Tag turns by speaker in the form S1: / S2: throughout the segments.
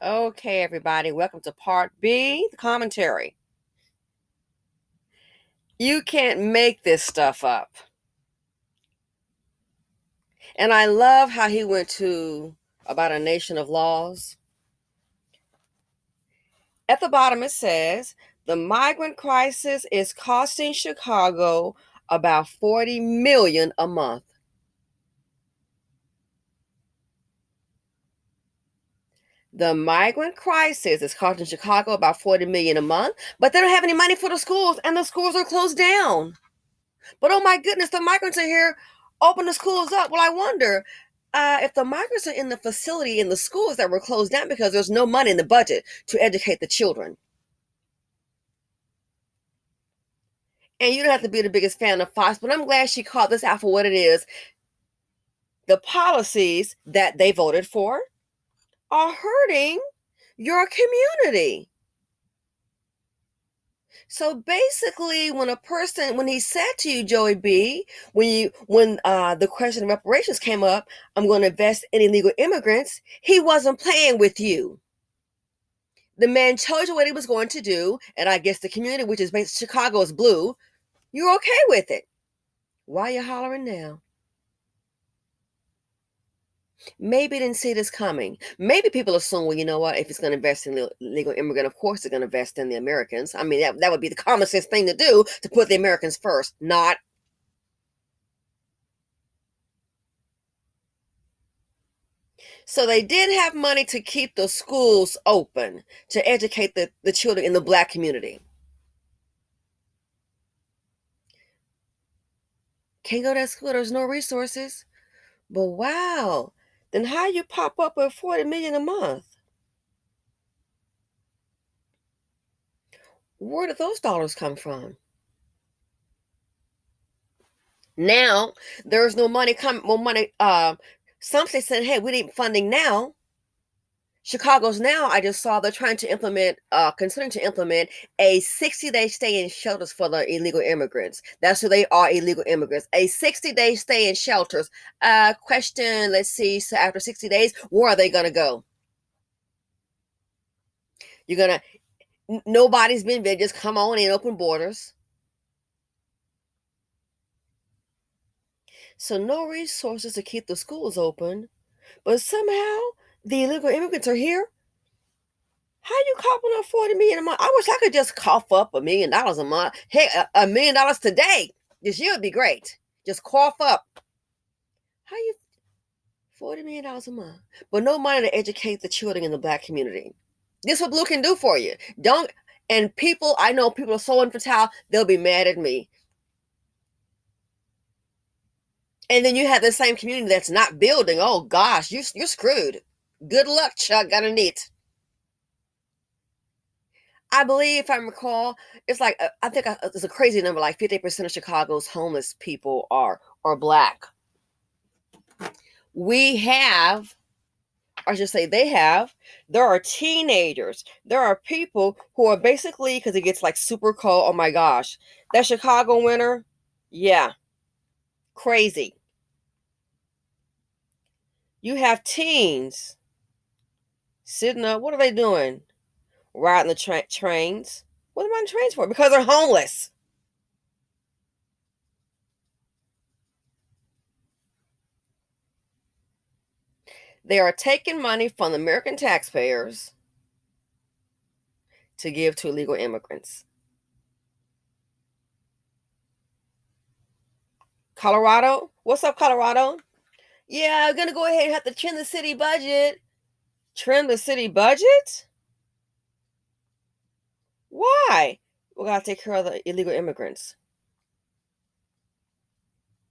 S1: Okay, everybody, welcome to part B, the commentary. You can't make this stuff up. And I love how he went to about a nation of laws. At the bottom, it says the migrant crisis is costing Chicago about 40 million a month. The migrant crisis is costing Chicago about 40 million a month, but they don't have any money for the schools, and the schools are closed down. But oh my goodness, the migrants are here. Open the schools up. Well, I wonder if the migrants are in the facility in the schools that were closed down because there's no money in the budget to educate the children. And you don't have to be the biggest fan of Fox, but I'm glad she called this out for what it is. The policies that they voted for are hurting your community. So basically, when he said to you, Joey B, when the question of reparations came up, I'm going to invest in illegal immigrants, he wasn't playing with you. The man told you what he was going to do, and I guess the community, which is based Chicago, is blue. You're okay with it. Why are you hollering now? Maybe didn't see this coming. Maybe people assume, well, you know what? If it's going to invest in legal immigrant, of course they're going to invest in the Americans. I mean, that would be the common sense thing to do, to put the Americans first. Not. So they did have money to keep the schools open, to educate the children in the black community. Can't go to that school, there's no resources. But wow, then how you pop up with 40 million a month? Where did those dollars come from? Now there's no money coming. More money. Some say said, "Hey, we need funding now." Chicago's now. I just saw they're trying to implement, considering to implement a 60-day stay in shelters for the illegal immigrants. That's who they are, illegal immigrants. A 60-day stay in shelters. Question. Let's see. So after 60 days, where are they gonna go? You're gonna. Nobody's been there. Just come on in, open borders. So no resources to keep the schools open, but somehow the illegal immigrants are here. How you coughing up 40 million a month? I wish I could just cough up $1 million a month. Hey, $1 million today. This year would be great. Just cough up. How you $40 million a month, but no money to educate the children in the black community? This what Blue can do for you. Don't. And people, I know people are so infantile. They'll be mad at me. And then you have the same community that's not building. Oh gosh, you're screwed. Good luck, Chuck. Got a neat. I believe, if I recall, it's like I think it's a crazy number. Like 50% of Chicago's homeless people are black. We have, or I should say, they have. There are teenagers. There are people who are basically, because it gets like super cold. Oh my gosh, that Chicago winter, yeah, crazy. You have teens sitting up. What are they doing? Riding the trains. What am I on trains for? Because they're homeless. They are taking money from the American taxpayers to give to illegal immigrants. Colorado? What's up, Colorado? Yeah, I'm gonna go ahead and have to trim the city budget. Trim the city budget? Why? We gotta take care of the illegal immigrants.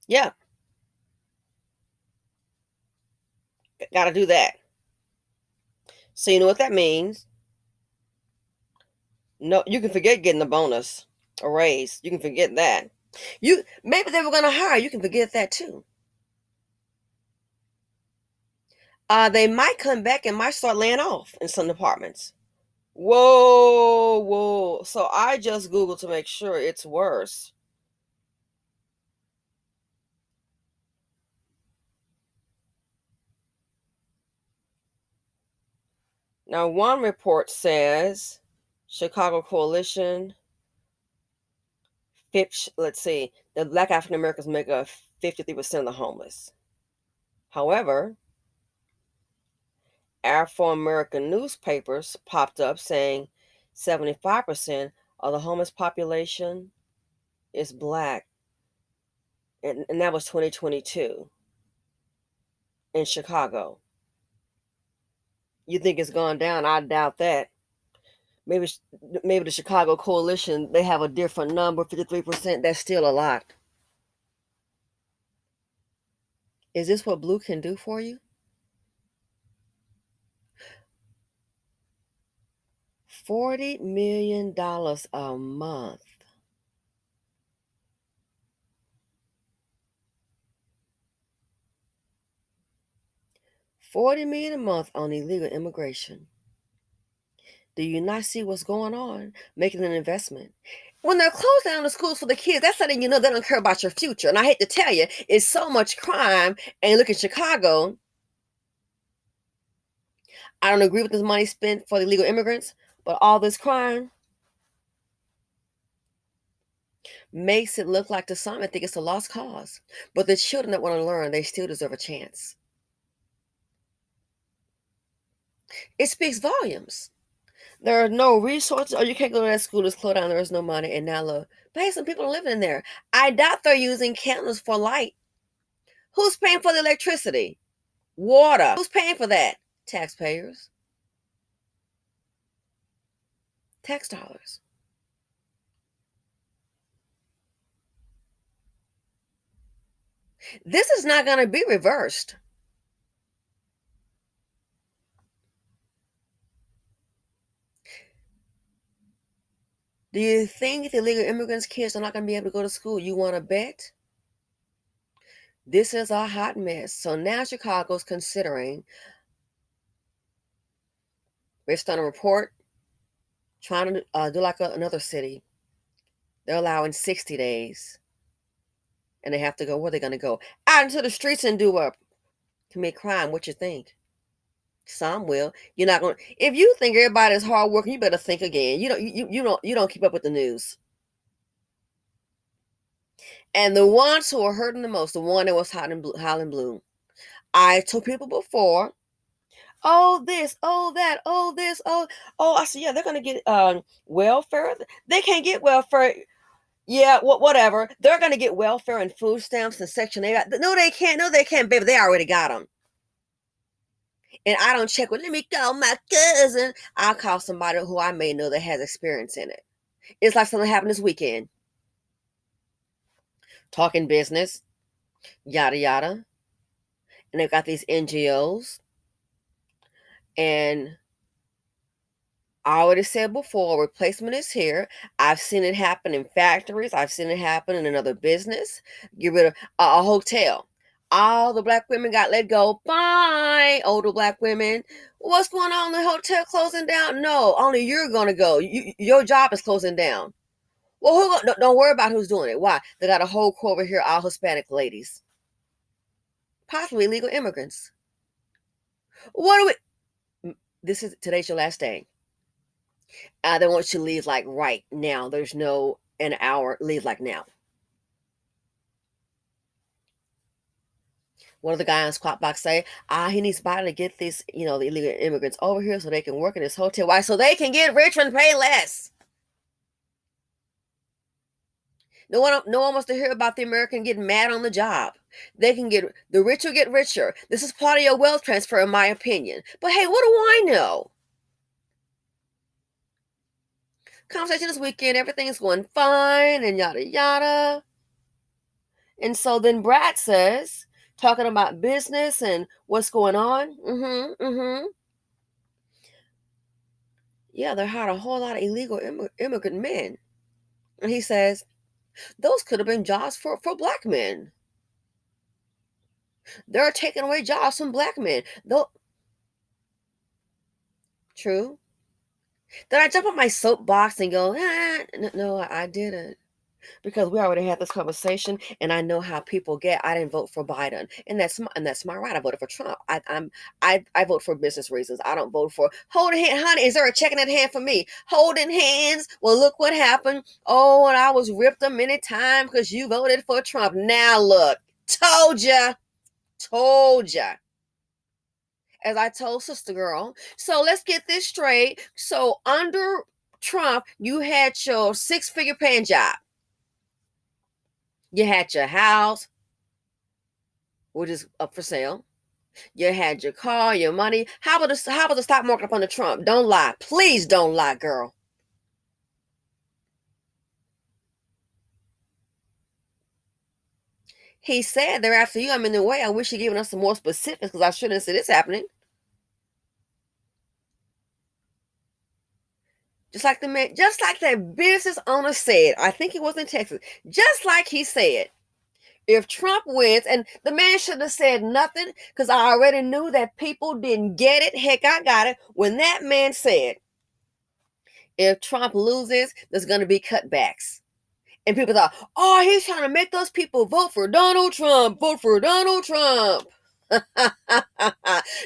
S1: Yeah, gotta do that. So you know what that means? No, you can forget getting a bonus, a raise. You can forget that. You maybe they were gonna hire. You can forget that too. They might come back and might start laying off in some departments. Whoa, whoa. So I just Googled to make sure it's worse. Now, one report says Chicago Coalition, let's see, the black African Americans make up 53% of the homeless. However, Afro American newspapers popped up saying 75% of the homeless population is black. And that was 2022 in Chicago. You think it's gone down? I doubt that. Maybe maybe the Chicago Coalition, they have a different number, 53%. That's still a lot. Is this what blue can do for you? $40 million a month. $40 million a month on illegal immigration. Do you not see what's going on? Making an investment. When they're closing down the schools for the kids, that's letting you know they don't care about your future. And I hate to tell you, it's so much crime. And look at Chicago. I don't agree with this money spent for the illegal immigrants, but all this crime makes it look like to some, I think it's a lost cause. But the children that want to learn, they still deserve a chance. It speaks volumes. There are no resources, or you can't go to that school, it's closed down, there is no money, and now look. But hey, some people are living in there. I doubt they're using candles for light. Who's paying for the electricity? Water. Who's paying for that? Taxpayers. Tax dollars. This is not going to be reversed. Do you think the illegal immigrants' kids are not going to be able to go to school? You want to bet? This is a hot mess. So now Chicago's considering, based on a report, trying to do like another city. They're allowing 60 days. And they have to go, where are they going to go? Out into the streets and do what? Commit crime. What you think? Some will. You're not going to. If you think everybody's hard working, you better think again. You don't keep up with the news. And the ones who are hurting the most, the one that was howling blue. I told people before, oh this, oh that, oh this, oh. I said, yeah, they're gonna get welfare. They can't get welfare. Yeah, whatever. They're gonna get welfare and food stamps and Section 8. No, they can't. No, they can't, baby. They already got them. And I don't check with. Let me call my cousin. I'll call somebody who I may know that has experience in it. It's like something happened this weekend. Talking business, yada yada. And they've got these NGOs. And I already said before, replacement is here. I've seen it happen in factories. I've seen it happen in another business. Get rid of a hotel. All the black women got let go. Bye, older black women. What's going on? The hotel closing down? No, only you're going to go. Your job is closing down. Well, don't worry about who's doing it. Why? They got a whole crew over here, all Hispanic ladies. Possibly illegal immigrants. What do we... Today's your last day. They want you to leave like right now. There's no an hour. Leave like now. What did the guy on Squawk Box say? He needs somebody to get these, the illegal immigrants over here so they can work in this hotel. Why? So they can get rich and pay less. No one wants to hear about the American getting mad on the job. They can get the rich will get richer. This is part of your wealth transfer, in my opinion. But hey, what do I know? Conversation this weekend, everything's going fine and yada yada. And so then Brad says, talking about business and what's going on. Yeah, they hired a whole lot of illegal immigrant men. And he says, those could have been jobs for black men. They're taking away jobs from black men. Though, true. Did I jump on my soapbox and go, no, I didn't. because we already had this conversation, and I know how people get. I didn't vote for Biden, and that's my right. I voted for Trump. I vote for business reasons. I don't vote for holding hand. Honey, is there a check in that hand for me? Holding hands. Well, look what happened. Oh, and I was ripped a many times because you voted for Trump. Now look, told ya. As I told Sister Girl. So let's get this straight. So under Trump, you had your six-figure paying job. You had your house, which is up for sale. You had your car, your money. How about the stock market up under Trump? Don't lie. Please don't lie, girl. He said they're after you. I'm in the way. I wish you'd given us some more specifics because I shouldn't have said it's happening. Just like that business owner said, I think it was in Texas, just like he said, if Trump wins, and the man should have said nothing because I already knew that people didn't get it. Heck, I got it. When that man said, if Trump loses, there's going to be cutbacks. And people thought, oh, he's trying to make those people vote for Donald Trump, vote for Donald Trump.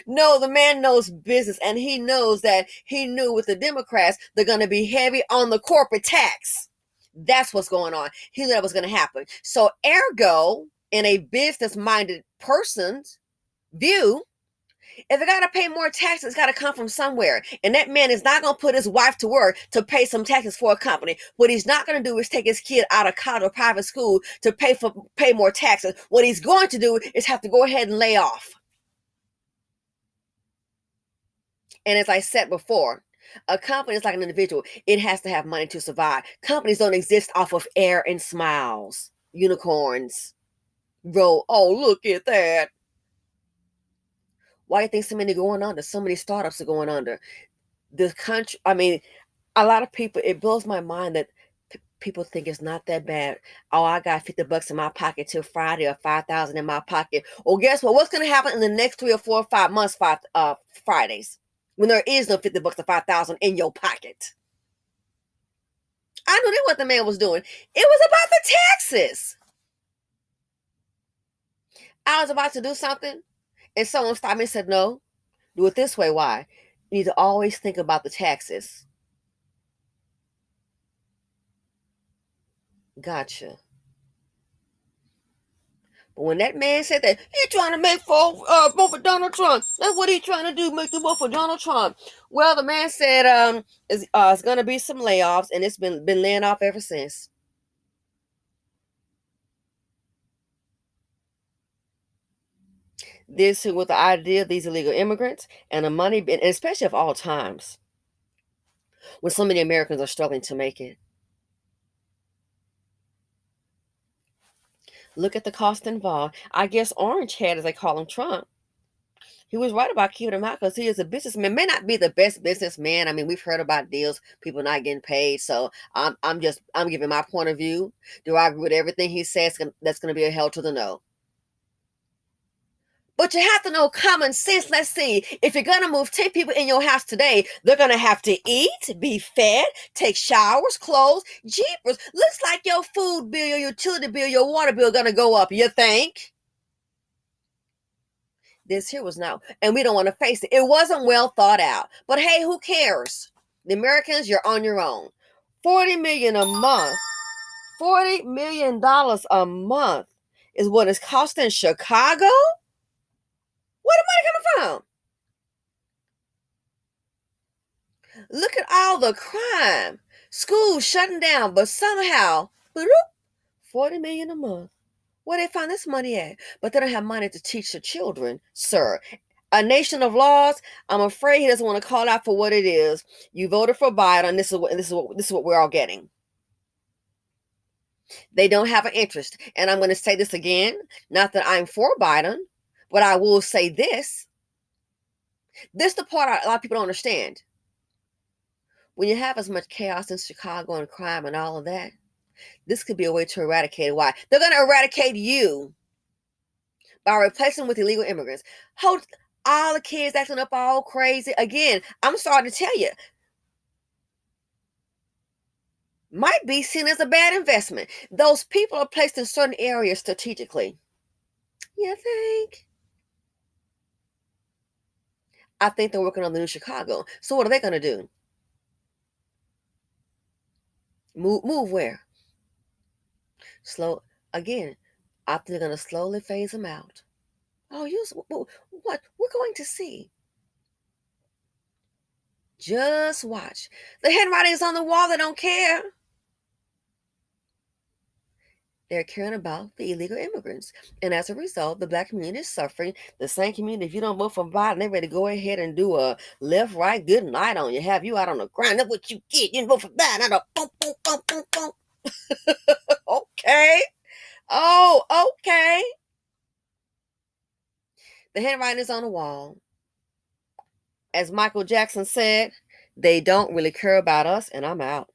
S1: No, the man knows business, and he knows that he knew with the Democrats, they're going to be heavy on the corporate tax. That's what's going on. He knew that was going to happen. So, ergo, in a business-minded person's view, if it got to pay more taxes, it's got to come from somewhere. And that man is not going to put his wife to work to pay some taxes for a company. What he's not going to do is take his kid out of college or private school to pay more taxes. What he's going to do is have to go ahead and lay off. And as I said before, a company is like an individual. It has to have money to survive. Companies don't exist off of air and smiles. Unicorns. Bro, oh, look at that. Why do you think so many going under? So many startups are going under. The country, I mean, a lot of people, it blows my mind that people think it's not that bad. Oh, I got $50 in my pocket till Friday, or 5,000 in my pocket. Well, guess what? What's going to happen in the next 3 or 4 or 5 months, Fridays, when there is no $50 or 5,000 in your pocket? I knew that what the man was doing. It was about the taxes. I was about to do something, and someone stopped me and said, no, do it this way. Why? You need to always think about the taxes. Gotcha. But when that man said that, he's trying to make vote for Donald Trump. That's what he's trying to do, make the vote for Donald Trump. Well, the man said it's going to be some layoffs, and it's been laying off ever since. This with the idea of these illegal immigrants and the money, and especially of all times, when so many Americans are struggling to make it. Look at the cost involved. I guess Orange Hat, as they call him, Trump, he was right about keeping him out because he is a businessman. May not be the best businessman. I mean, we've heard about deals, people not getting paid. So I'm giving my point of view. Do I agree with everything he says? That's going to be a hell to the no. But you have to know common sense. Let's see. If you're going to move 10 people in your house today, they're going to have to eat, be fed, take showers, clothes, jeepers. Looks like your food bill, your utility bill, your water bill going to go up. You think? This here was not, and we don't want to face it. It wasn't well thought out. But hey, who cares? The Americans, you're on your own. $40 million a month. $40 million a month is what it's costing Chicago? Where the money coming from? Look at all the crime. Schools shutting down, but somehow, bloop, $40 million a month. Where they find this money at? But they don't have money to teach the children, sir. A nation of laws. I'm afraid he doesn't want to call out for what it is. You voted for Biden. This is what we're all getting. They don't have an interest. And I'm going to say this again. Not that I'm for Biden, but I will say this. This is the part a lot of people don't understand. When you have as much chaos in Chicago and crime and all of that, this could be a way to eradicate it. Why? They're going to eradicate you by replacing with illegal immigrants. Hold all the kids acting up all crazy. Again, I'm sorry to tell you, might be seen as a bad investment. Those people are placed in certain areas strategically. You think? I think they're working on the new Chicago. So what are they going to do? Move where? Slow again. I think they're going to slowly phase them out. Oh, what? We're going to see. Just watch. The handwriting is on the wall. They don't care. They're caring about the illegal immigrants. And as a result, the black community is suffering. The same community, if you don't vote for Biden, they're ready to go ahead and do a left, right, good night on you. Have you out on the ground. That's what you get. You didn't vote for Biden. I don't, boom, boom, boom, boom, boom. Okay. Oh, okay. The handwriting is on the wall. As Michael Jackson said, they don't really care about us, and I'm out.